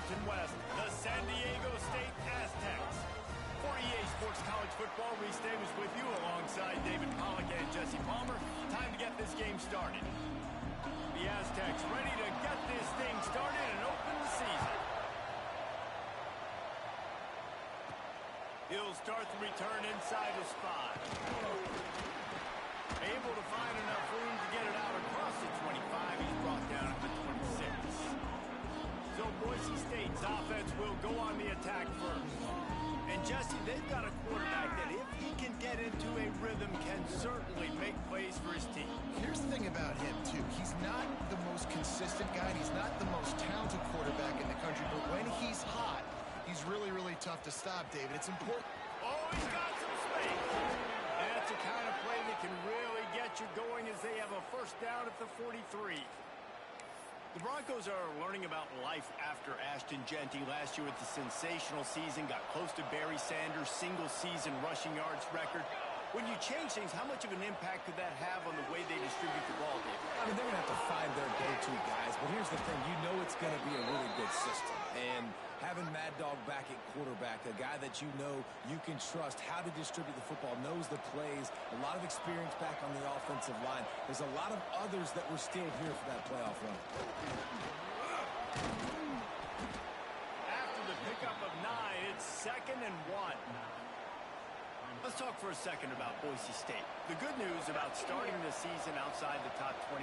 Mountain West, the San Diego State Aztecs. For EA Sports College Football, Reese Davis with you alongside David Pollack and Jesse Palmer. Time to get this game started. The Aztecs ready to get this thing started and open the season. He'll start the return inside his 5. Able to find enough room to get it out across the 25. He's brought down at the 26. So Boise State's offense will go on the attack first. And Jesse, they've got a quarterback that if he can get into a rhythm can certainly make plays for his team. Here's the thing about him, too. He's not the most consistent guy. He's not the most talented quarterback in the country. But when he's hot, he's really, really tough to stop, David. It's important. Oh, he's got some space. And that's the kind of play that can really get you going as they have a first down at the 43. The Broncos are learning about life after Ashton Genty last year with the sensational season, got close to Barry Sanders' single-season rushing yards record. When you change things, how much of an impact could that have on the way they distribute the ball, David? I mean, they're going to have to find their go-to guys, but here's the thing. You know it's going to be a really good system. And having Mad Dog back at quarterback, a guy that you know you can trust how to distribute the football, knows the plays, a lot of experience back on the offensive line. There's a lot of others that were still here for that playoff run. After the pickup of 9, it's 2nd and 1. Let's talk for a second about Boise State. The good news about starting the season outside the top 25,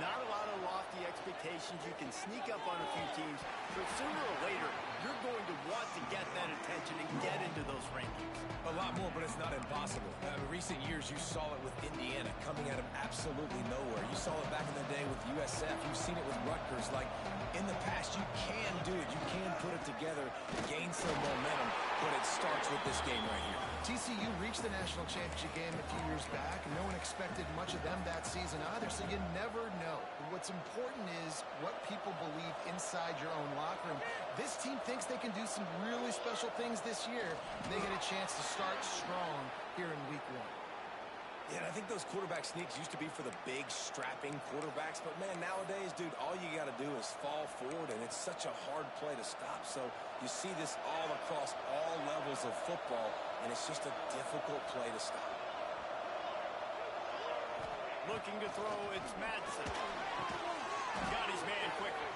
not a lot of lofty expectations. You can sneak up on a few teams, but sooner or later, you're going to want to get that attention and get into those rankings. A lot more, but it's not impossible. In recent years, you saw it with Indiana coming out of absolutely nowhere. You saw it back in the day with USF. You've seen it with Rutgers. Like, in the past, you can do it. You can put it together, gain some momentum, but it starts with this game right here. TCU reached the national championship game a few years back, and no one expected much of them that season either, so you never know. What's important is what people believe inside your own locker room. This team thinks they can do some really special things this year, and they get a chance to start strong here in week 1. Yeah, and I think those quarterback sneaks used to be for the big, strapping quarterbacks. But, man, nowadays, dude, all you got to do is fall forward, and it's such a hard play to stop. So you see this all across all levels of football, and it's just a difficult play to stop. Looking to throw, it's Madsen. Got his man quickly.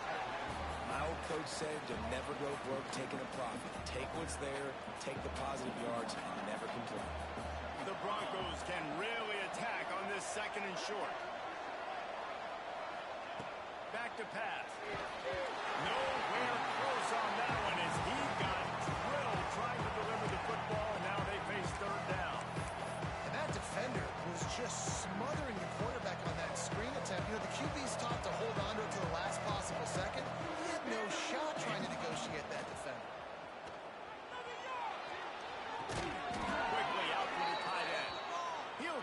My old coach said to never go broke taking a profit. Take what's there, take the positive yards, and never complain. The Broncos can really attack on this 2nd and short. Back to pass. Nowhere close on that one as he got drilled trying to deliver the football, and now they face 3rd down. And that defender was just smothering the quarterback on that screen attempt. You know, the QB's taught to hold on to it to the last possible second. He had no shot trying to negotiate that defender.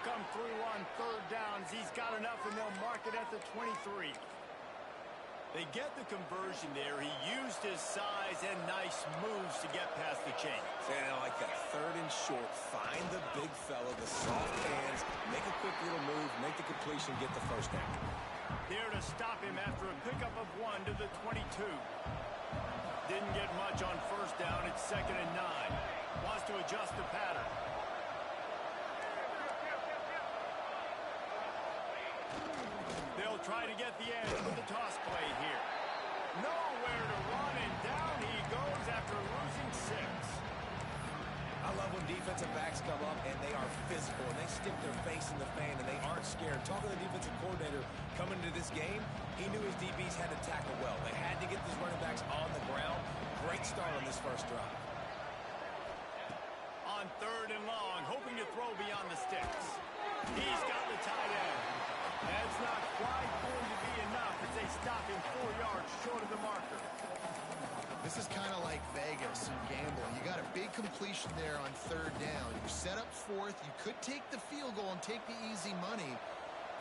Come through on 3rd downs. He's got enough, and they'll mark it at the 23. They get the conversion there. He used his size and nice moves to get past the chains. And I like that 3rd and short. Find the big fella, the soft hands, make a quick little move, make the completion, get the first down. There to stop him after a pickup of 1 to the 22. Didn't get much on 1st down. It's 2nd and 9. Wants to adjust the pattern. They'll try to get the edge with the toss play here. Nowhere to run, and down he goes after losing 6. I love when defensive backs come up and they are physical and they stick their face in the fan and they aren't scared. Talking to the defensive coordinator coming into this game, he knew his DBs had to tackle well. They had to get these running backs on the ground. Great start on this first drive. On 3rd and long, hoping to throw beyond the sticks. He's got the tight end. That's not quite going to be enough as they stop him 4 yards short of the marker. This is kind of like Vegas and gambling. You got a big completion there on 3rd down. You're set up 4th. You could take the field goal and take the easy money,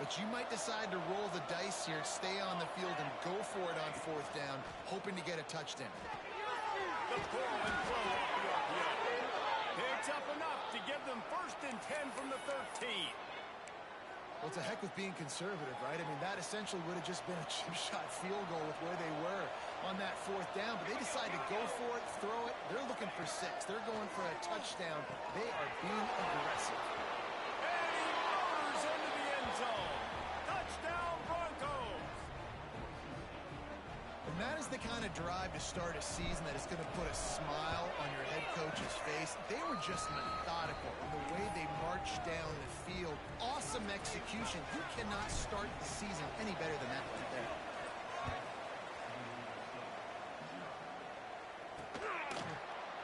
but you might decide to roll the dice here, stay on the field, and go for it on 4th down, hoping to get a touchdown. The pull and throw off the RPO. Picks up enough to give them 1st and 10 from the 13. Well, to heck with being conservative, right? I mean, that essentially would have just been a chip shot field goal with where they were on that 4th down. But they decided to go for it, throw it. They're looking for 6. They're going for a touchdown. They are being aggressive. And he murders into the end zone. Touchdown, Broncos. And that is the kind of drive to start a season that is going to put a smile on your head coach's face. They were just methodical in the way they marched down the field. Awesome execution. You cannot start the season any better than that right there.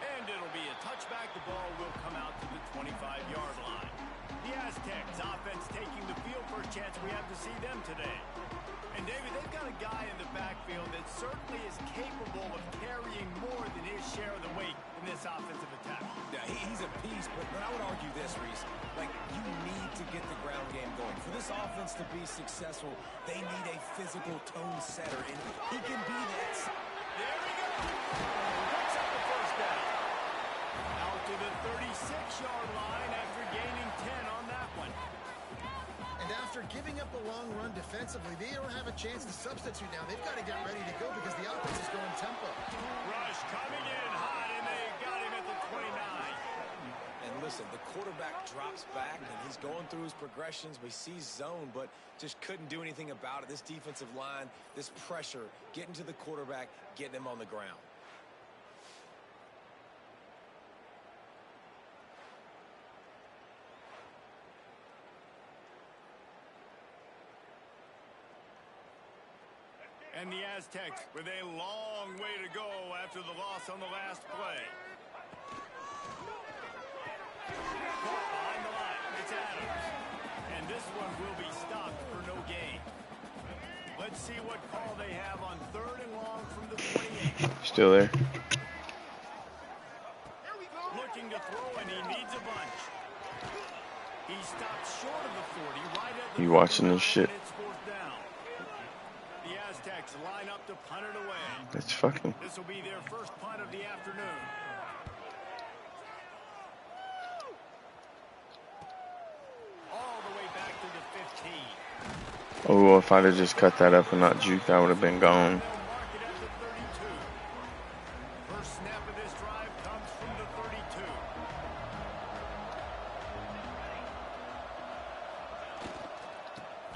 And it'll be a touchback. The ball will come out to the 25-yard line. The Aztecs offense taking the field for a chance. We have to see them today. And, David, they've got a guy in the backfield that certainly is capable of carrying more than his share of the weight in this offensive attack. Yeah, he's a piece, but I would argue this, Reese. Like, you need to get the ground game going. For this offense to be successful, they need a physical tone setter, and he can be that. There we go. Picks up the first down. Out to the 36-yard line after gaining 10 on that one. And after giving up a long run defensively, they don't have a chance to substitute now. They've got to get ready to go because the offense is going tempo. Rush coming in hot, and they got him at the 29. And listen, the quarterback drops back, and he's going through his progressions. We see zone, but just couldn't do anything about it. This defensive line, this pressure, getting to the quarterback, getting him on the ground. And the Aztecs with a long way to go after the loss on the last play. Caught behind the line. It's Adams. And this one will be stopped for no gain. Let's see what call they have on 3rd and long from the 28. Still there. Looking to throw, and he needs a bunch. He stopped short of the 40, right at the You watching this shit? It's 4th down. The Aztecs line up to punt it away. That's fucking. This will be their first punt of the afternoon. All the way back to the 15. Oh, if I'd have just cut that up and not juked, I would have been gone. They'll mark it at the 32. First snap of this drive comes from the 32.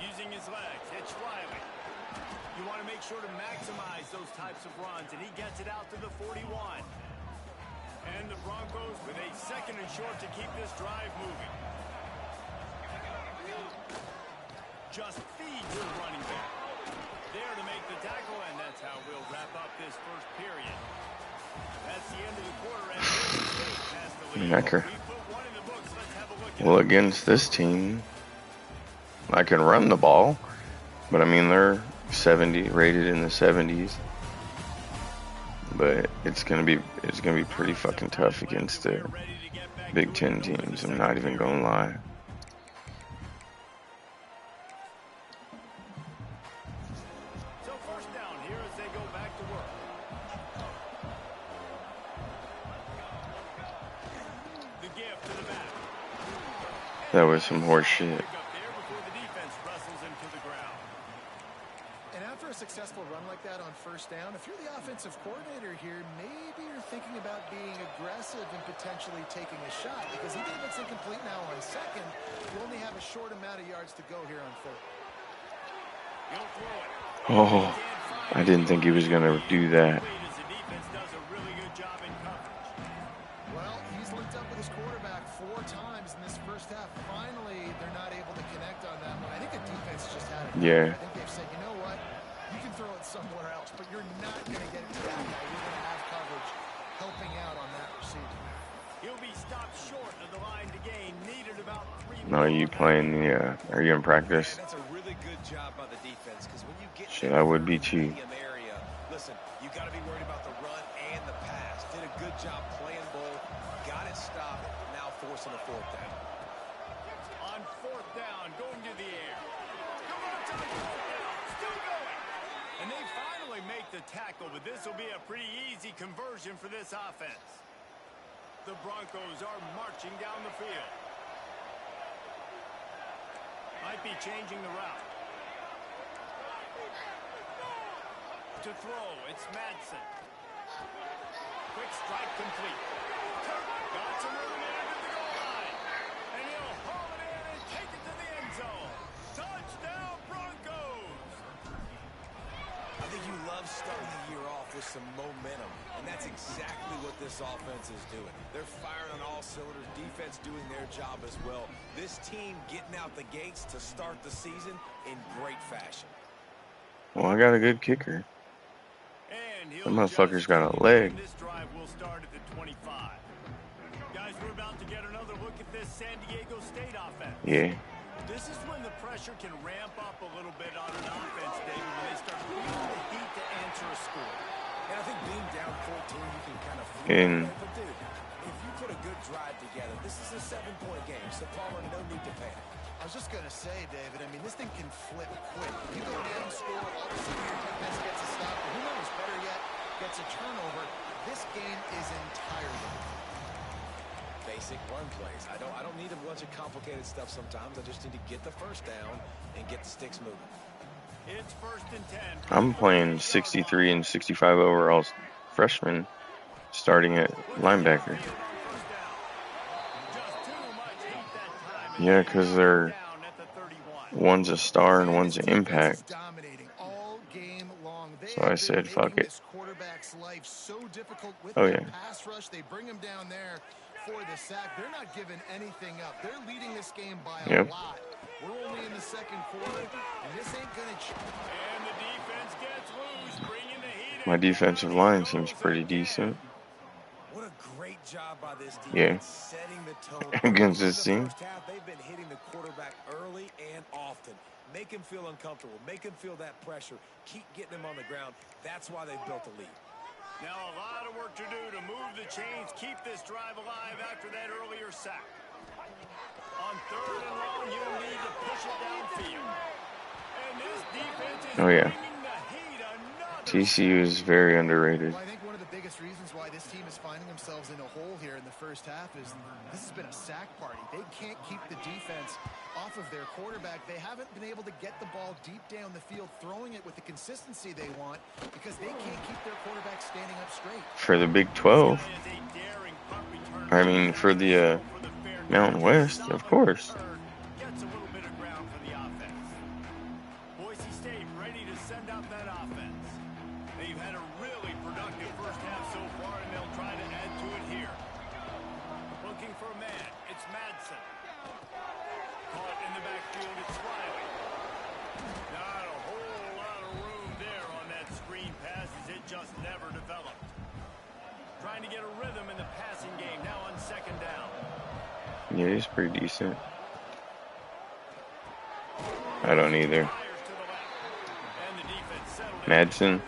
Using his legs, it's Riley. You want to make sure to maximize those types of runs, and he gets it out to the 41. And the Broncos with a 2nd and short to keep this drive moving. Just feeds the running back. There to make the tackle, and that's how we'll wrap up this first period. That's the end of the quarter, and Boise State has the lead. We put one in the books. Let's have a look at it. Well, against this team, I can run the ball, but I mean they're 70 rated in the 70s. But it's gonna be pretty fucking tough against the Big Ten teams. I'm not even gonna lie. So first down here as they go back to work. The give to the back. That was some horse shit. Pick up there before the defense wrestles him to the ground. And after a successful run like that on first down, if you're the offensive coordinator here, maybe you're thinking about being aggressive and potentially taking a shot, because even if it's incomplete now on 2nd, you only have a short amount of yards to go here on 3rd. He'll throw it. Oh, I didn't think he was gonna do that. As the defense does a really good job in coverage. Well, he's linked up with his quarterback 4 times in this first half. Finally, they're not able to connect on that one. I think the defense just had it. Yeah. I think they've said, you know what? You can throw it somewhere else, but you're not going to get it to that guy. You're going to have coverage helping out on that receiver. He'll be stopped short of the line to gain. Needed about 3 No, are you playing the? Are you in practice? That's a really good job by the defense, because when you get Shit, I would be too. area, listen, you got to be worried about the run and the pass. Did a good job playing both, got it stopped, now forcing a 4th down. On 4th down, going to the air. Come on, Tom, 4th down, still going. And they finally make the tackle, but this will be a pretty easy conversion for this offense. The Broncos are marching down the field. Might be changing the route. To throw, it's Madsen. Quick strike complete. Got some room there to the goal line. And he'll haul it in and take it to the end zone. Touchdown, Broncos! I think you love starting the year off with some momentum, and that's exactly what this offense is doing. They're firing on all cylinders, defense doing their job as well. This team getting out the gates to start the season in great fashion. Well, I got a good kicker. That motherfucker's got a leg. This drive will start at the 25. Guys, we're about to get another look at this San Diego State offense. Yeah. This is when the pressure can ramp up a little bit on an offense, David, when they start feeling the heat to answer a score. And I think being down 14, you can kind of feel And that. But dude, if you put a good drive together, this is a 7-point game, so Palmer, no need to panic. I was just going to say, David, I mean, this thing can flip quick. You go down, score, all of a sudden your defense gets a stop, or who knows, better yet, gets a turnover. This game is entirely basic run plays. I don't need a bunch of complicated stuff sometimes. I just need to get the first down and get the sticks moving. It's 1st and 10. I'm playing 63 and 65 overall freshman starting at linebacker. Yeah, because they're one's a star and one's an impact. So I said, fuck it. Oh, yeah. They bring him down there for the sack. They're not giving anything up. They're leading this game by a lot. We're only in the second quarter, and this ain't going to change. And the defense gets loose, bringing the heat. My defensive line seems pretty decent. What a great job by this defense. Yeah. Setting the tone. Against this team. In the first half, they've been hitting the quarterback early and often. Make him feel uncomfortable. Make him feel that pressure. Keep getting him on the ground. That's why they've built a lead. Now a lot of work to do to move the chains, keep this drive alive after that earlier sack. On 3rd and long, you'll need to push it downfield. And this defense is bringing the heat. TCU is very underrated. Well, I think one of the biggest reasons why this team is finding themselves in a hole here in the first half is this has been a sack party. They can't keep the defense off of their quarterback. They haven't been able to get the ball deep down the field, throwing it with the consistency they want because they can't keep their quarterback standing up straight. For the Big 12. I mean, for the Mountain West, of course. Gets a little bit of ground for the offense. Boise State ready to send out that offense. They've had a really productive first half so far, and they'll try to add to it here. Looking for a man. It's Madsen. Caught in the backfield, it's Riley. Not a whole lot of room there on that screen pass as it just never developed. Trying to get a rhythm in the passing game now on 2nd down. Yeah, he's pretty decent. I don't either. Madsen.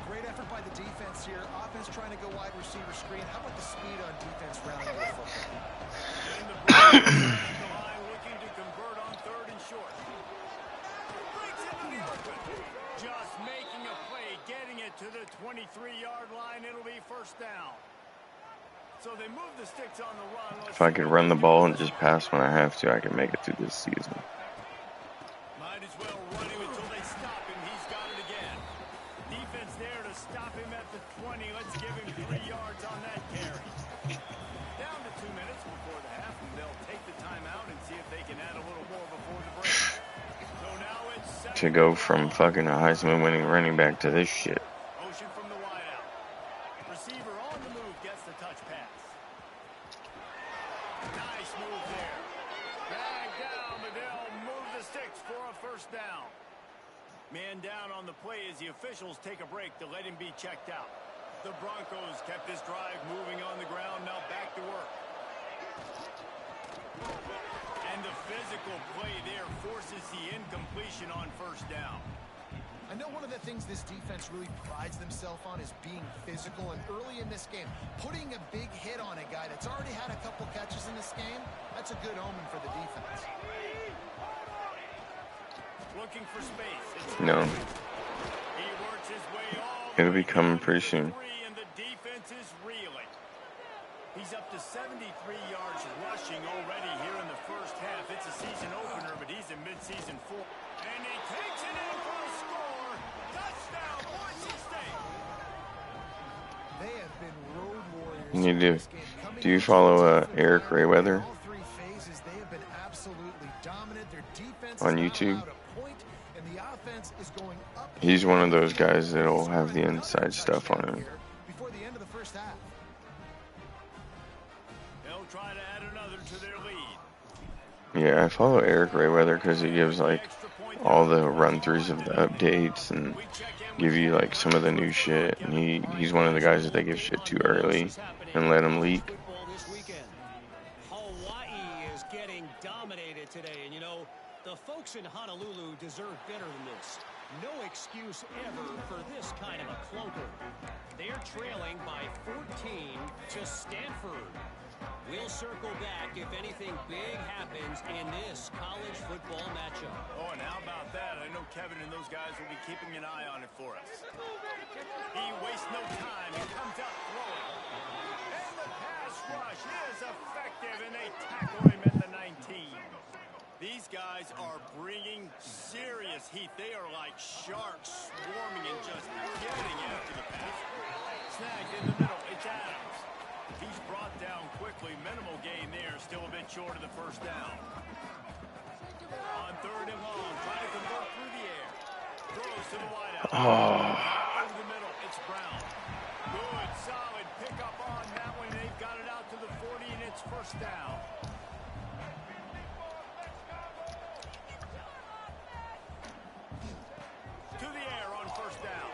Great effort by the defense here. Offense trying to go wide receiver screen. How about the speed on defense rounding the football? Looking to convert on 3rd and short. Breaks into the open. Just making a play, getting it to the 23-yard line. It'll be 1st down. So they move the sticks on the run. If I could run the ball and just pass when I have to, I can make it through this season. Might as well run him until they stop him. He's got it again. Defense there to stop him at the 20. Let's give him 3 yards on that carry. Down to 2 minutes before the half, and they'll take the timeout and see if they can add a little more before the break. So now it's to go from fucking a Heisman-winning running back to this shit. Motion from the wideout. Receiver on the move gets the touch pass. Nice move there. Drag down, but they'll move the sticks for a 1st down. Man down on the play as the officials take a break to let him be checked out. The Broncos kept this drive moving on the ground, now back to work. And the physical play there forces the incompletion on 1st down. I know one of the things this defense really prides themselves on is being physical, and early in this game, putting a big hit on a guy that's already had a couple catches in this game, that's a good omen for the defense. Looking for space. No. He works his way all It'll be coming pretty soon. and the defense is reeling. He's up to 73 yards rushing already here in the first half. It's season opener, but he's in mid-season form. And he takes it in for a score. Touchdown, Boise State. They have been road warriors. You do you follow Eric Rayweather All three phases, they have been absolutely dominant. Their defense on is not YouTube? allowed a point, and the offense is going up. He's one of those guys that'll have the inside stuff on him. Before the end of the first half. They'll try to add another to their lead. Yeah, I follow Eric Rayweather because he gives like all the run-throughs of the updates and give you like some of the new shit. And he's one of the guys that they give shit too early and let him leak. Hawaii is getting dominated today, and you know, the folks in Honolulu deserve better than this. No excuse ever for this kind of a clunker. They're trailing by 14 to Stanford. We'll circle back if anything big happens in this college football matchup. Oh, and how about that? I know Kevin and those guys will be keeping an eye on it for us. He wastes no time. He comes out throwing. And the pass rush is effective, and they tackle him at the 19. These guys are bringing serious heat. They are like sharks swarming and just getting after the pass. Snagged in the middle. It's Adams. He's brought down quickly. Minimal gain there. Still a bit short of the first down. On third and long. Trying to convert through the air. Throws to the wideout. Over the middle. It's Brown. Good, solid pickup on that one. They've got it out to the 40, and it's first down. To the air on first down.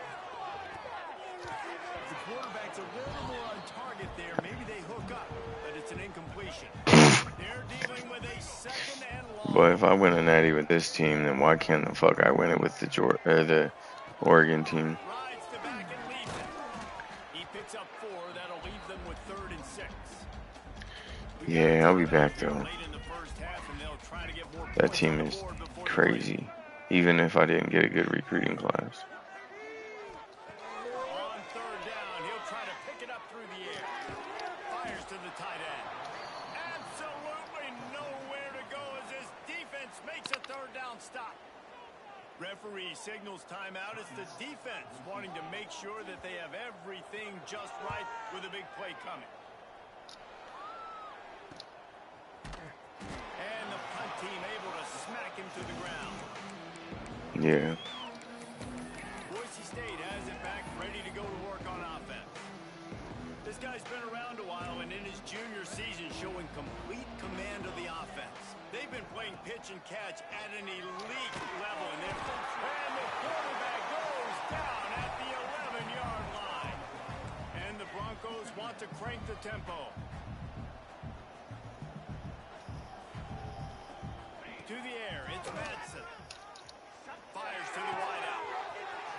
The quarterback's a little more on target there. Maybe they hook up, but it's an incompletion. They're dealing with a second and long. But if I win a natty with this team, then why can't the fuck I win it with the Oregon team? Rides to back and leaves it. He picks up 4. That'll leave them with 3rd and 6. Yeah, I'll be back though. Late in the first half, and they'll try to get more That points team on the is board before the break. crazy. Even if I didn't get a good recruiting class. On third down, he'll try to pick it up through the air. Fires to the tight end. Absolutely nowhere to go as his defense makes a third down stop. Referee signals timeout. It's the defense wanting to make sure that they have everything just right with a big play coming. And the punt team able to smack him to the ground. Yeah. Boise State has it back, ready to go to work on offense. This guy's been around a while, and in his junior season showing complete command of the offense. They've been playing pitch and catch at an elite level, and the quarterback goes down at the 11-yard line. And the Broncos want to crank the tempo. To the air, it's Madsen. Fires to the wideout.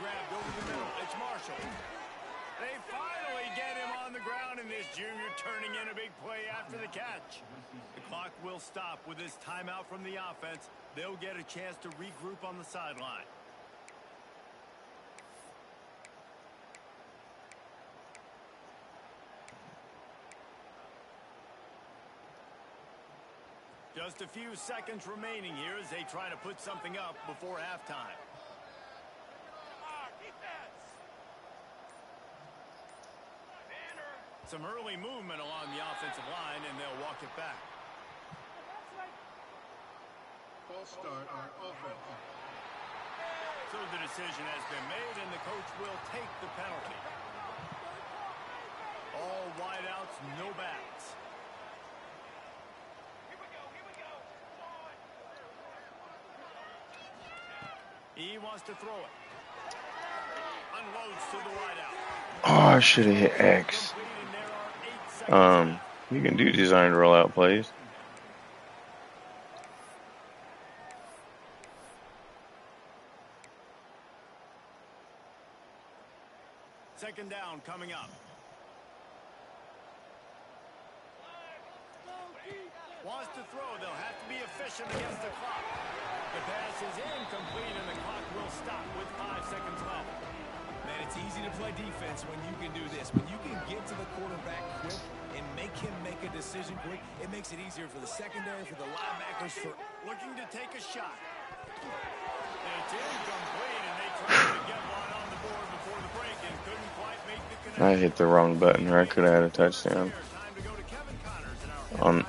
Grabbed over the middle. It's Marshall. They finally get him on the ground, and this junior turning in a big play after the catch. The clock will stop with this timeout from the offense. They'll get a chance to regroup on the sideline. Just a few seconds remaining here as they try to put something up before halftime. Some early movement along the offensive line, and they'll walk it back. False start on offense. So the decision has been made, and the coach will take the penalty. All wideouts, no backs. He wants to throw it. Unloads to the wideout. Oh, I should have hit X. You can do designed rollout plays. Second down coming up. Wants to throw. They'll have to be efficient against the clock. The pass is incomplete, and the clock will stop with 5 seconds left. Man, it's easy to play defense when you can do this. When you can get to the quarterback quick and make him make a decision quick, it makes it easier for the secondary, for the linebackers, for looking to take a shot. It's incomplete, and they tried to get one on the board before the break and couldn't quite make the connection. I hit the wrong button, or I could have had a touchdown. On,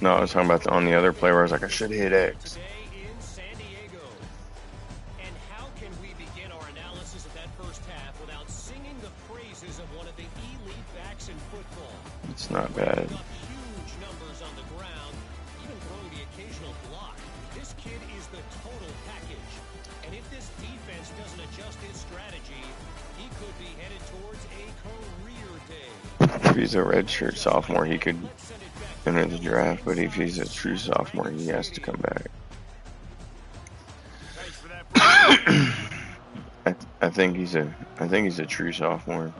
no, I was talking about on the other play where I was like, I should hit X. And how can we begin our analysis of that first half without singing the praises of one of the elite backs in football? It's not bad. Huge numbers on the ground, even throwing the occasional block. This kid is the total package. And if this defense doesn't adjust his strategy, he could be headed towards a career day. If he's a redshirt sophomore, he could enter the draft, but if he's a true sophomore, he has to come back. I think he's a true sophomore.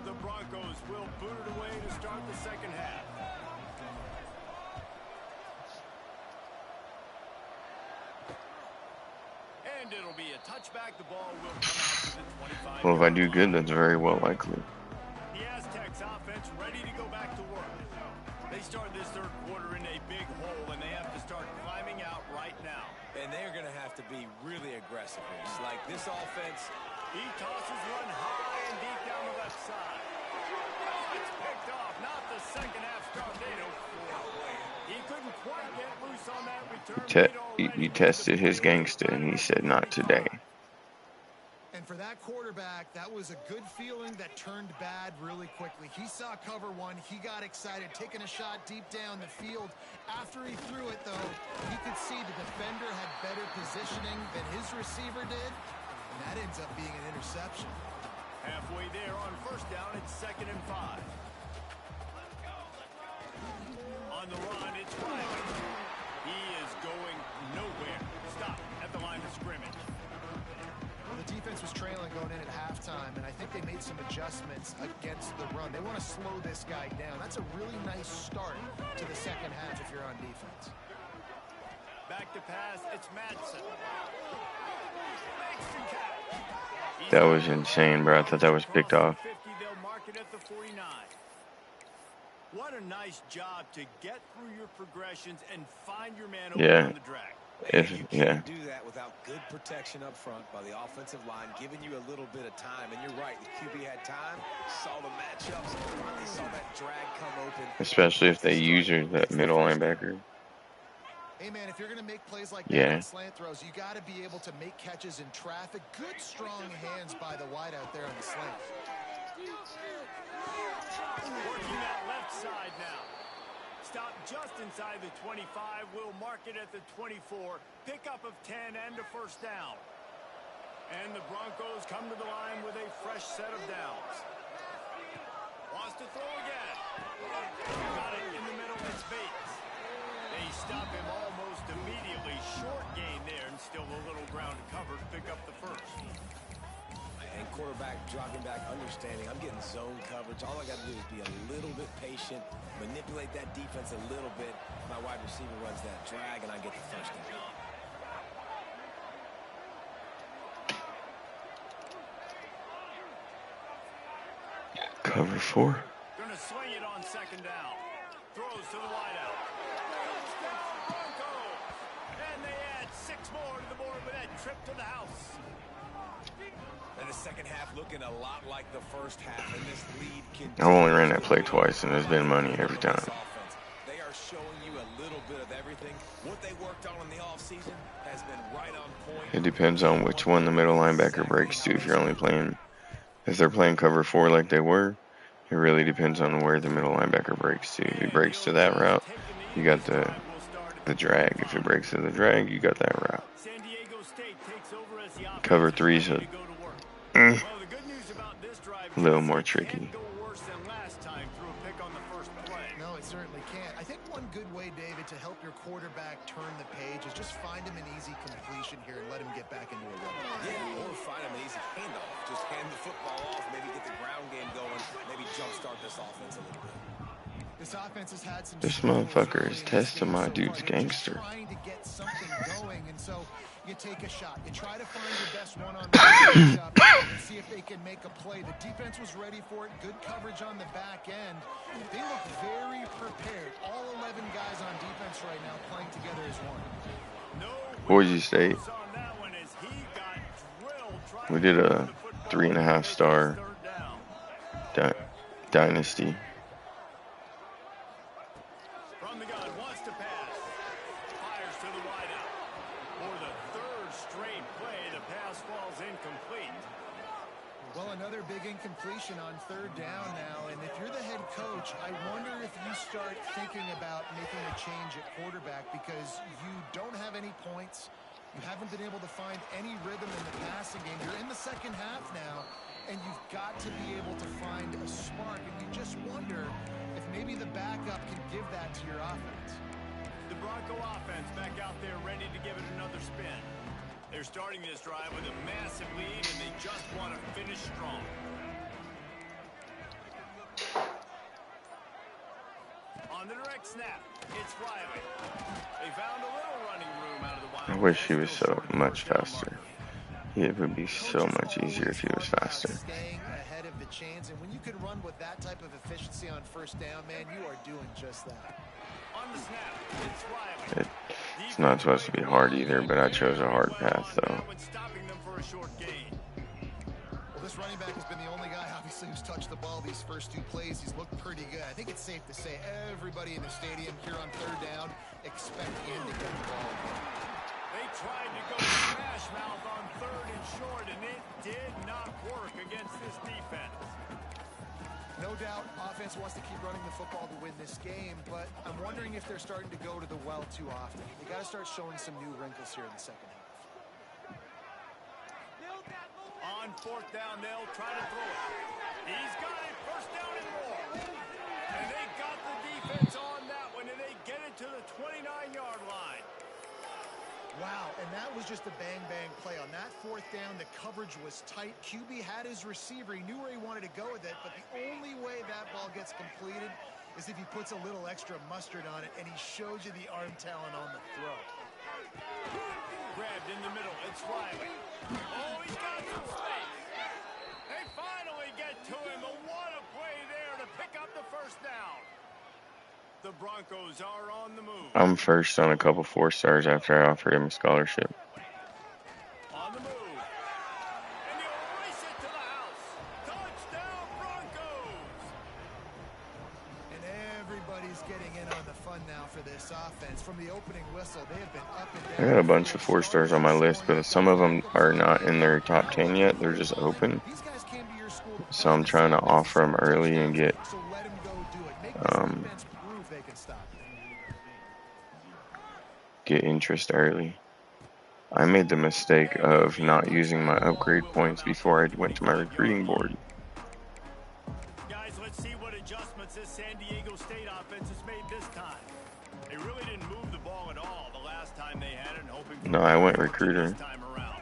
The Broncos will boot it away to start the second half. And it'll be a touchback. The ball will come out to the 25. Well, if I do good, that's very well likely. The Aztecs offense ready to go back to work. They start this third quarter in a big hole, and they have to start climbing out right now. and they're going to have to be really aggressive here. It's like this offense. He tosses one high and deep down the left side. Oh, it's picked off. Not the second half start. He couldn't quite get loose on that return. He tested his gangster, and he said, not today. And for that quarterback, that was a good feeling that turned bad really quickly. He saw cover one. He got excited, taking a shot deep down the field. After he threw it, though, he could see the defender had better positioning than his receiver did. And that ends up being an interception. Halfway there on first down, it's 2nd and 5. On the run, it's Riley. He is going nowhere. Stop at the line of scrimmage. Well, the defense was trailing going in at halftime, and I think they made some adjustments against the run. They want to slow this guy down. That's a really nice start to the second half if you're on defense. Back to pass, it's Madsen. That was insane, bro. I thought that was picked off. They'll mark it at the 49. What a nice job to get through your progressions and find your man over on the drag. You can't do that without good protection up front by the offensive line, giving you a little bit of time. And you're right, the QB had time, saw the matchups, finally saw that drag come open. Especially if they use that middle linebacker. Hey, man, if you're going to make plays like that on slant throws, you got to be able to make catches in traffic. Good, strong hands by the wide out there on the slant. Working that left side now. Stop just inside the 25. We'll mark it at the 24. Pickup of 10 and a first down. And the Broncos come to the line with a fresh set of downs. Wants to throw again. Got it in the middle. It's Bates. They stop him almost immediately. Short gain there and still a little ground to cover to pick up the first. And quarterback dropping back, understanding I'm getting zone coverage. All I got to do is be a little bit patient, manipulate that defense a little bit. My wide receiver runs that drag, and I get the first down. Cover 4. Gonna swing it on 2nd down. Throws to the wideout. Broncos. And they add 6 more to the board with that trip to the house. And the second half looking a lot like the first half, and this lead can. I've only ran that play twice, and there's been money every time. They are showing you a little bit of everything. What they worked on in the offseason has been right on point. It depends on which one the middle linebacker breaks to. If you're only playing, if they're playing cover 4 like they were, it really depends on where the middle linebacker breaks to. If he breaks to that route, you got the drag. If it breaks to the drag, you got that route. Cover 3's a little more tricky. No, it certainly can't. I think one good way, David, to help your quarterback turn the page is just find him an easy completion here and let him get back into a run. Yeah, or find him an easy handoff. Just hand the football off, maybe get the ground game going, maybe jumpstart this offense a little bit. This offense has had some This struggles motherfucker early is in this testing game my so far. dude's They're just gangster. trying to get something going, and so you take a shot. You try to find your best one-on-one matchup and see if they can make a play. The defense was ready for it. Good coverage on the back end. They look very prepared. All 11 guys on defense right now playing together as one. Boise State. We did a 3.5 star dynasty. From the gun, wants to pass. Fires to the wideout. For the third straight play, the pass falls incomplete. Well, another big incompletion on third down now, and if you're the head coach, I wonder if you start thinking about making a change at quarterback because you don't have any points. You haven't been able to find any rhythm in the passing game. You're in the second half now, and you've got to be able to find a spark, and you just wonder if maybe the backup can give that to your offense. The Bronco offense back out there ready to give it another spin. They're starting this drive with a massive lead, and they just want to finish strong. On the direct snap, it's Riley. They found a little running room out of the wild. I wish he was so much faster. It would be so much easier if he was faster. Staying ahead of the chains, and when you can run with that type of efficiency on first down, man, you are doing just that. On the snap, it's Riley. It's not supposed to be hard either, but I chose a hard path though. Stopping them for a short gain. Well, this running back has been the only guy, obviously, who's touched the ball these first two plays. He's looked pretty good. I think it's safe to say everybody in the stadium here on third down expect him to get the ball. They tried to go smash mouth on third and short, and it did not work against this defense. No doubt, offense wants to keep running the football to win this game, but I'm wondering if they're starting to go to the well too often. They got to start showing some new wrinkles here in the second half. On fourth down, they'll try to throw it. He's got it, first down and more. And they got the defense on that one, and they get it to the 29-yard line. Wow, and that was just a bang-bang play. On that fourth down, the coverage was tight. QB had his receiver. He knew where he wanted to go with it, but the only way that ball gets completed is if he puts a little extra mustard on it, and he shows you the arm talent on the throw. Grabbed in the middle, it's Riley. Oh, he's got some space. They finally get to him, but what a play there to pick up the first down. The Broncos are on the move. I'm first on a couple 4 stars after I offered him a scholarship. On the move. And he'll race it to the house. Touchdown, Broncos. And everybody's getting in on the fun now for this offense. From the opening whistle, they have been up and down. I got a bunch of 4 stars on my list, but some of them are not in their top 10 yet. They're just open. So I'm trying to offer them early and get interest early. I made the mistake of not using my upgrade points before I went to my recruiting board. Guys, let's see what adjustments this San Diego State offense has made this time. They really didn't move the ball at all the last time they had it, hoping for No, I went recruiter. this time around.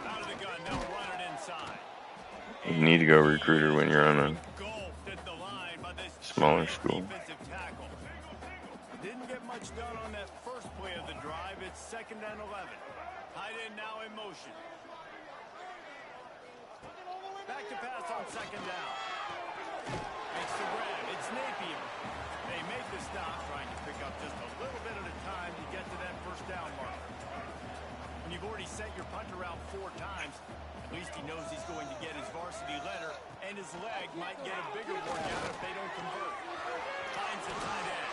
Out of the gun, they'll run it inside. You need to go recruiter when you're on a smaller school. Didn't get much done on that first play of the drive. It's 2nd and 11. Tight end now in motion. Back to pass on 2nd down. Makes the grab. It's Napier. They make the stop, trying to pick up just a little bit at a time to get to that first down mark. When you've already sent your punter out 4 times, at least he knows he's going to get his varsity letter, and his leg might get a bigger workout if they don't convert. Finds the tight end.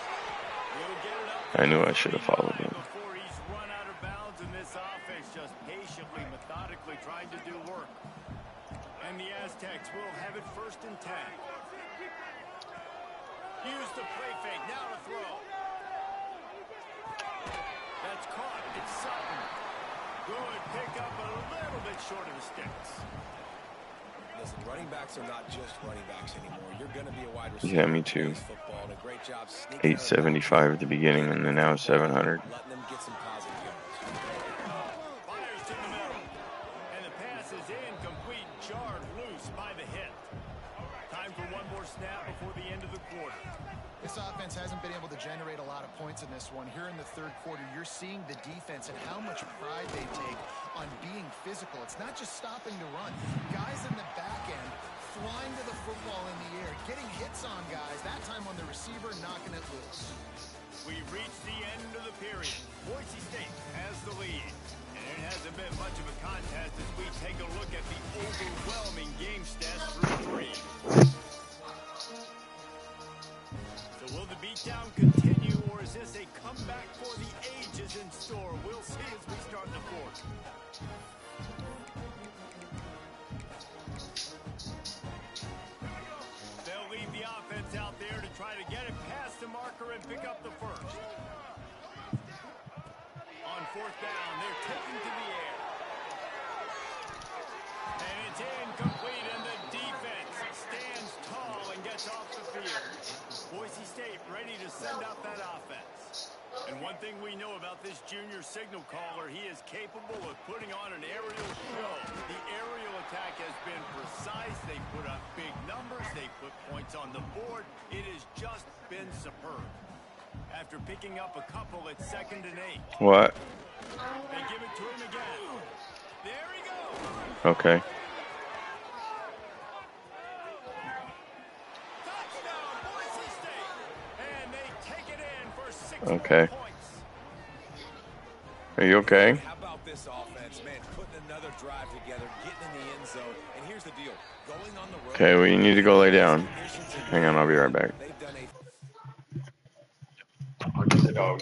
He'll get it up. I knew I should have followed him. Before he's run out of bounds, and this offense just patiently, methodically trying to do work. And the Aztecs will have it 1st and 10. Use the play fake, now to throw. That's caught. It's Sutton. Good pickup, a little bit short of the sticks. Listen, running backs are not just running backs anymore. You're going to be a wide receiver. Yeah, me too. Football, and a great job 875 at the beginning, and then now 700. Letting them get some positive yards. Fires to the middle. And the pass is incomplete, jarred loose by the hit. Time for one more snap before the end of the quarter. This offense hasn't been able to generate a lot of points in this one. Here in the third quarter, you're seeing the defense and how much pride they take on being physical. It's not just stopping to run. Guys in the back end flying to the football in the air, getting hits on guys, that time on the receiver, knocking it loose. We've reached the end of the period. Boise State has the lead. And it hasn't been much of a contest as we take a look at the overwhelming game stats through 3. So will the beatdown continue, or is this a comeback for the ages in store? We'll see as we start the fourth. They'll leave the offense out there to try to get it past the marker and pick up the first. On fourth down, they're taking to the air. And it's incomplete, and the defense stands tall and gets off the field. Boise State ready to send out that offense. And one thing we know about this junior signal caller, he is capable of putting on an aerial show. The aerial attack has been precise. They put up big numbers. They put points on the board. It has just been superb. After picking up a couple at 2nd and 8. What? They give it to him again. There he goes. Okay. Touchdown, Boise State. And they take it in for 6 Okay. points. Are you okay? How about this offense, man? Putting another drive together, getting in the end zone. And here's the deal. Going on the road. Okay, well, you need to go lay down. Hang on, I'll be right back. They've done a I'll get the dog.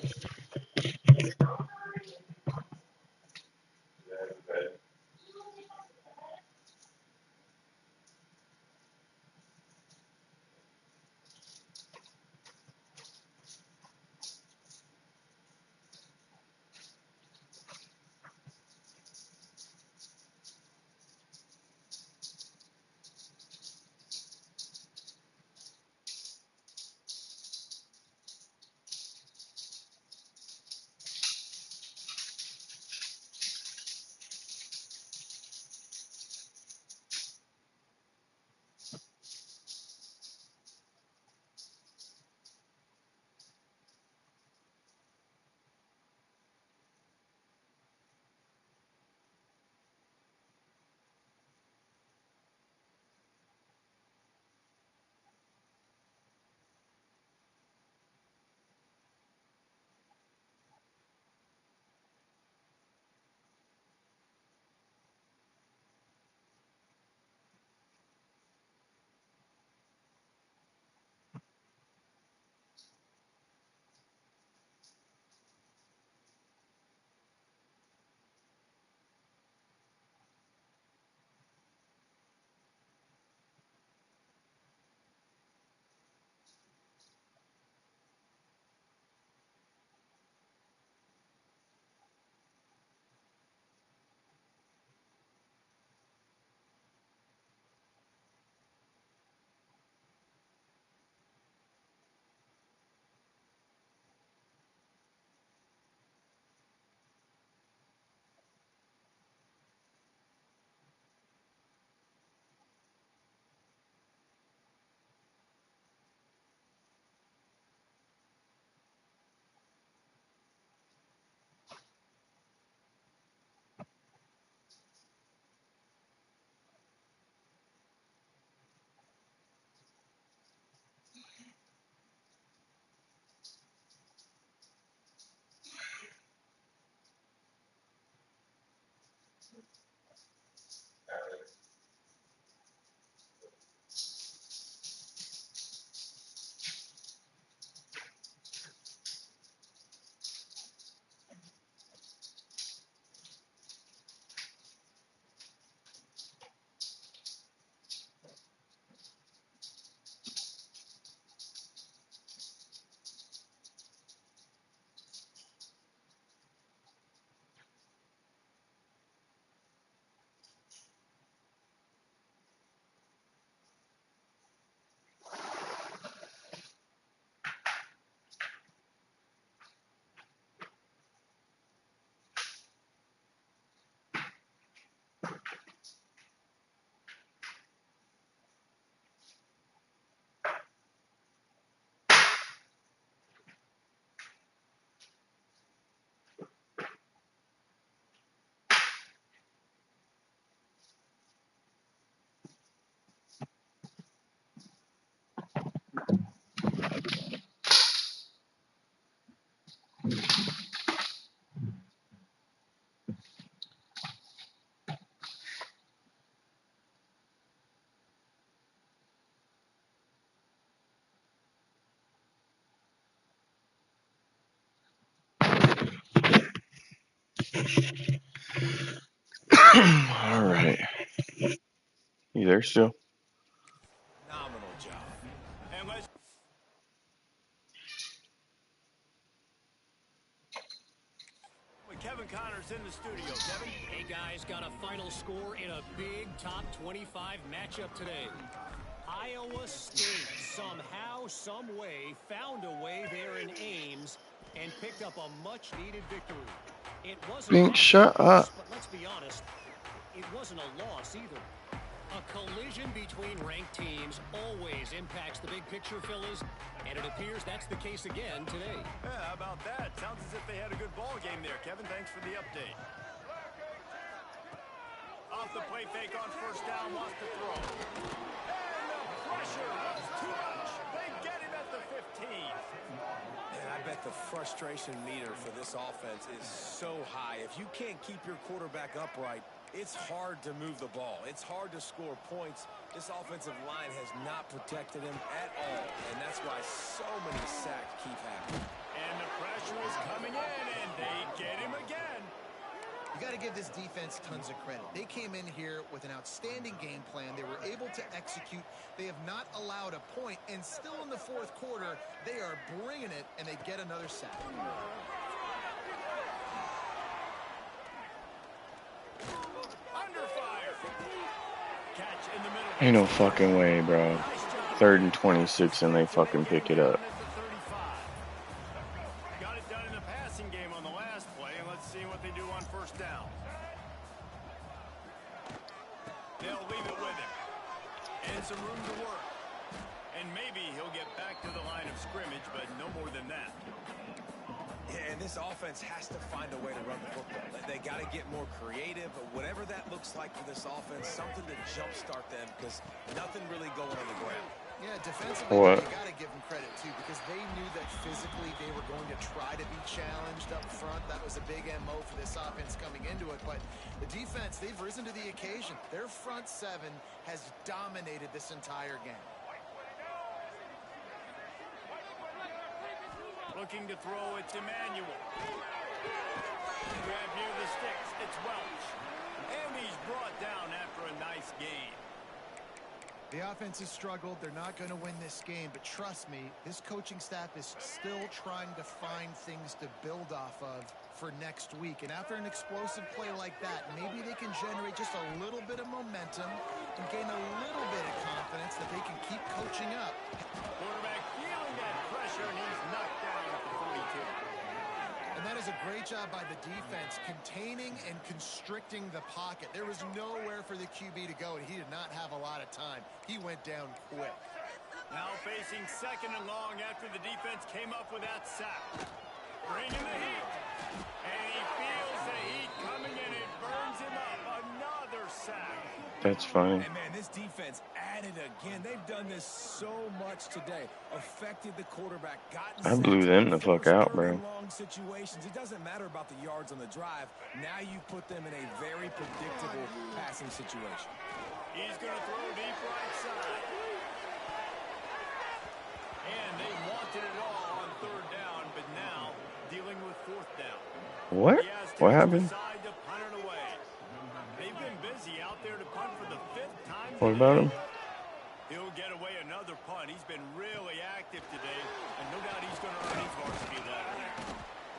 All right. You there still? Phenomenal job. And let's Kevin Connor's in the studio. Kevin? Hey, guys, got a final score in a big top 25 matchup today. Iowa State somehow, some way, found a way there in Ames and picked up a much-needed victory. It wasn't Bink, shut close, up. but let's be honest, it wasn't a loss either. A collision between ranked teams always impacts the big picture, fellas, and it appears that's the case again today. Yeah, how about that? Sounds as if they had a good ball game there, Kevin. Thanks for the update. Off the play fake on first down, wants to throw. And the pressure was too much. They get him at the 15. And I bet the frustration meter for this offense is so high. If you can't keep your quarterback upright, it's hard to move the ball. It's hard to score points. This offensive line has not protected him at all, and that's why so many sacks keep happening. And the pressure is coming in, and they get him again. You got to give this defense tons of credit. They came in here with an outstanding game plan. They were able to execute. They have not allowed a point, and still in the fourth quarter, they are bringing it, and they get another sack. Under fire. Catch in the middle. Ain't no fucking way, bro. 3rd and 26, and they fucking pick it up. Got it done in the passing game on the last play, and let's see what they do on first down. They'll leave it with him. And some room to work. And maybe he'll get back to the line of scrimmage, but no more than that. Yeah, and this offense has to find a way to run the football. They got to get more creative, but whatever that looks like for this offense, something to jumpstart them because nothing really going on the ground. Yeah, defensively, What? you got to give them credit, too, because they knew that physically they were going to try to be challenged up front. That was a big MO for this offense coming into it. But the defense, they've risen to the occasion. Their front seven has dominated this entire game. Looking to throw it to Manuel. Grab near the sticks. It's Welch. And he's brought down after a nice game. The offense has struggled. They're not going to win this game. But trust me, this coaching staff is still trying to find things to build off of for next week. And after an explosive play like that, maybe they can generate just a little bit of momentum and gain a little bit of confidence that they can keep coaching up. Quarterback feeling that pressure, and he's knocked down at the 42. And that is a great job by the defense, containing and constricting the pocket. There was nowhere for the QB to go, and he did not have a lot of time. He went down quick. Now facing 2nd and long after the defense came up with that sack. Bringing the heat. And he feels the heat coming in. It burns him up. Another sack. That's funny. And, man, this defense added again. They've done this so much today. Affected the quarterback. I blew them the fuck out, bro. Long situations. It doesn't matter about the yards on the drive. Now you put them in a very predictable passing situation. He's going to throw deep right side. And they wanted it all on 3rd down, but now dealing with 4th down. What? What happened? They've been busy out there to punt for the 5th time. What about him? He'll get away another punt. He's been really active today, and no doubt he's going to earn his varsity letter.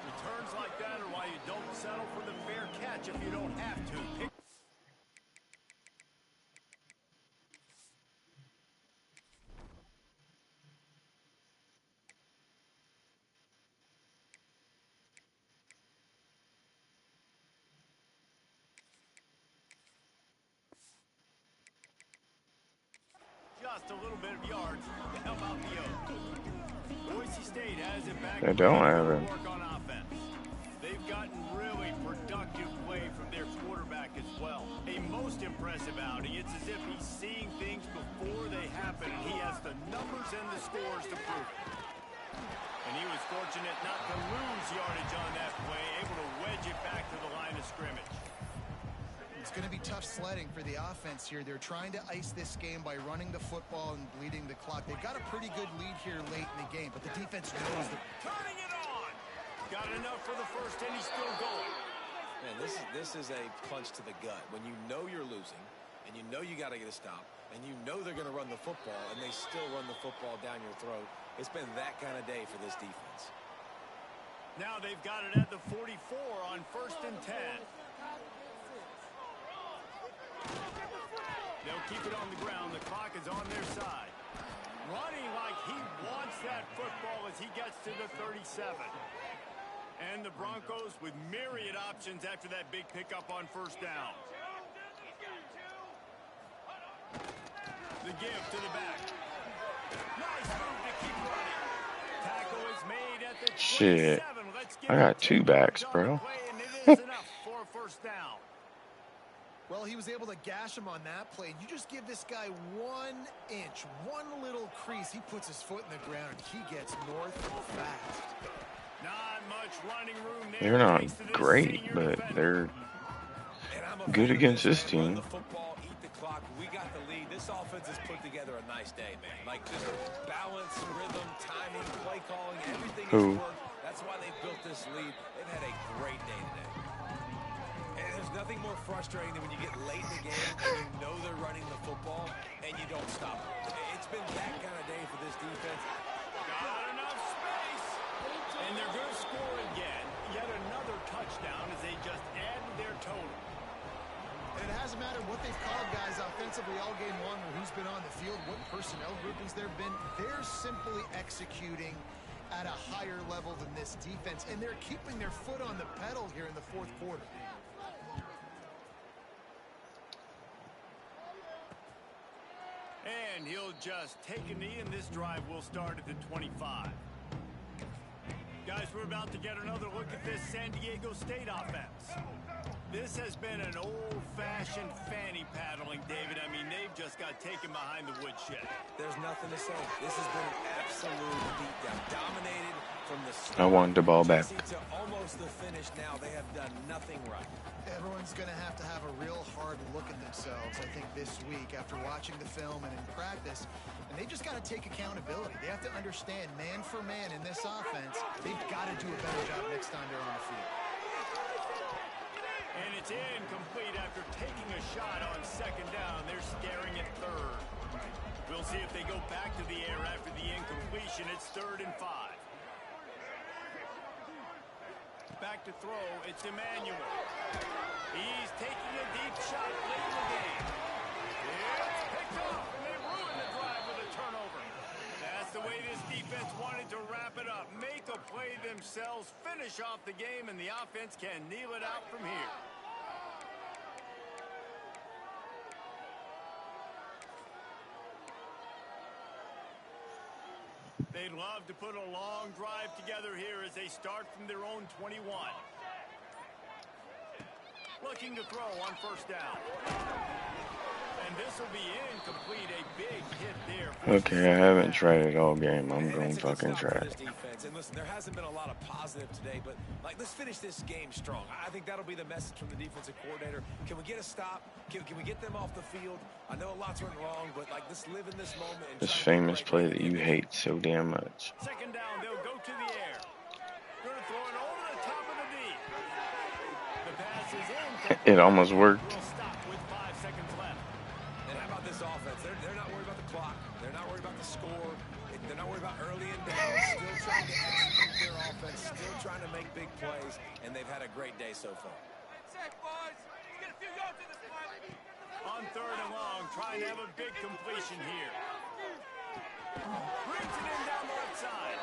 Returns like that are why you don't settle for the fair catch if you don't have to. Just a little bit of yards to help out the Oaks. Boise State has it back. They don't have him. Work on offense. They've gotten really productive play from their quarterback as well. A most impressive outing. It's as if he's seeing things before they happen, and he has the numbers and the scores to prove it. And he was fortunate not to lose yardage on that play, able to wedge it back to the line of scrimmage. It's going to be tough sledding for the offense here. They're trying to ice this game by running the football and bleeding the clock. They've got a pretty good lead here late in the game, but the defense knows that. Turning it on. Got enough for the first, and he's still going. Man, this is a punch to the gut. When you know you're losing, and you know you got to get a stop, and you know they're going to run the football, and they still run the football down your throat. It's been that kind of day for this defense. Now they've got it at the 44 on 1st and 10. They'll keep it on the ground. The clock is on their side. Running like he wants that football as he gets to the 37. And the Broncos with myriad options after that big pickup on 1st down. The give to the back. Nice move to keep running. Tackle is made at the 27. Shit. Let's give I got 2 backs, bro. And it is enough for a 1st down. Well, he was able to gash him on that play. You just give this guy 1 inch, one little crease. He puts his foot in the ground, and he gets north fast. Not much running room there. They're not great, but they're good against this team. We got the lead. This offense has put together a nice day, man. Like just balance, rhythm, timing, play calling, everything has worked. That's why they built this lead. They've had a great day today. And there's nothing more frustrating than when you get late in the game and you know they're running the football and you don't stop it. It's been that kind of day for this defense. Got enough space. And they're going to score again. Yet another touchdown as they just add to their total. And it hasn't mattered what they've called guys offensively all game long or who's been on the field, what personnel groupings there have been. They're simply executing at a higher level than this defense, and they're keeping their foot on the pedal here in the 4th quarter. And he'll just take a knee, and this drive will start at the 25. Guys, we're about to get another look at this San Diego State offense. This has been an old-fashioned fanny paddling, David. I mean, they've just got taken behind the woodshed. There's nothing to say. This has been an absolute beatdown. Dominated from the start. I want the ball back. To almost the finish now. They have done nothing right. Everyone's going to have a real hard look at themselves, I think, this week after watching the film and in practice. And they just got to take accountability. They have to understand, man for man in this offense, they've got to do a better job next time they're on the field. And it's incomplete after taking a shot on 2nd down. They're staring at 3rd. We'll see if they go back to the air after the incompletion. It's 3rd and 5. Back to throw. It's Emmanuel. He's taking a deep shot late in the game. It's picked off, and they ruined the drive with a turnover. That's the way this defense wanted to wrap it up. Make a play themselves, finish off the game, and the offense can kneel it out from here. They'd love to put a long drive together here as they start from their own 21. Looking to throw on 1st down. And this will be incomplete. A big hit there. Okay, I haven't tried it all game. I'm going to fucking try it. And listen, there hasn't been a lot of positive today, but like, let's finish this game strong. I think that'll be the message from the defensive coordinator. Can we get a stop? Can we get them off the field? I know a lot's went wrong, but like, let's live in this moment. And this famous play that you hate so damn much. 2nd down, they'll go to the air. Going to throw it over the top of the D. The pass is in. It almost worked. We'll stop with 5 seconds left. And how about this offense? They're not worried about the clock. They're not worried about the score. They're not worried about early and down. Still trying to execute their offense. Still trying to make big plays. And they've had a great day so far. On 3rd and long, trying to have a big completion here. Brings it in down the left side.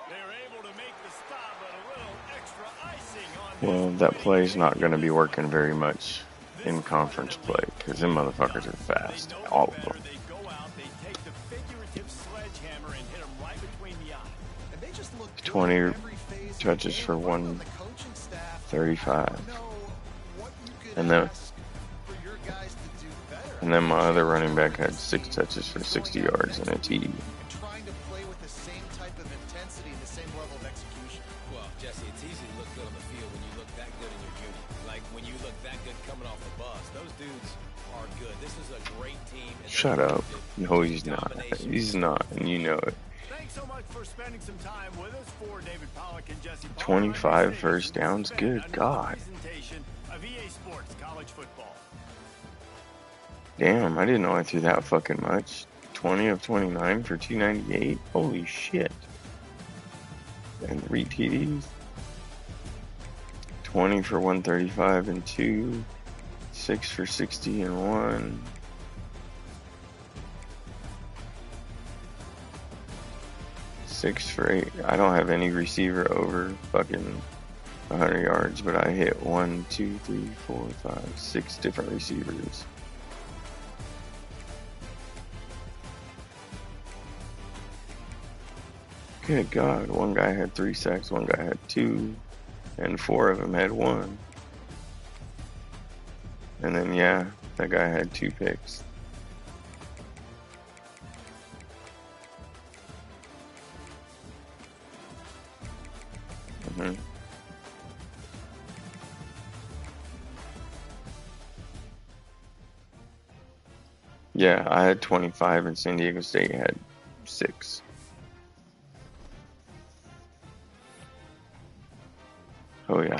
They're able to make the stop, but a little extra icing on this. Well, that play's not going to be working very much in conference play because them motherfuckers are fast. All of them. They go out, they take the figurative sledgehammer and hit them right between the eyes. And they just look 20 touches for 135. And then my other running back had 6 touches for 60 yards and a TD. Trying to play with the same type of intensity and the same level of execution. Well, Jesse, it's easy to look good on the field when you look that good in your junior. Like when you look that good coming off the bus. Those dudes are good. This is a great team. Shut up. No, he's not. He's not, and you know it. Thanks so much for spending some time with us. For David Pollack and Jesse Pollard, 25 first downs. Good God. Presentation of EA Sports College Football. Damn, I didn't know I threw that fucking much. 20 of 29 for 298. Holy shit. And 3 TDs. 20 for 135 and 2. 6 for 60 and 1. 6 for 8. I don't have any receiver over fucking 100 yards, but I hit 1, 2, 3, 4, 5, 6 different receivers. Good God, one guy had 3 sacks, one guy had 2, and 4 of them had 1. And then, yeah, that guy had 2 picks. Yeah, I had 25 and San Diego State had 6. Oh yeah.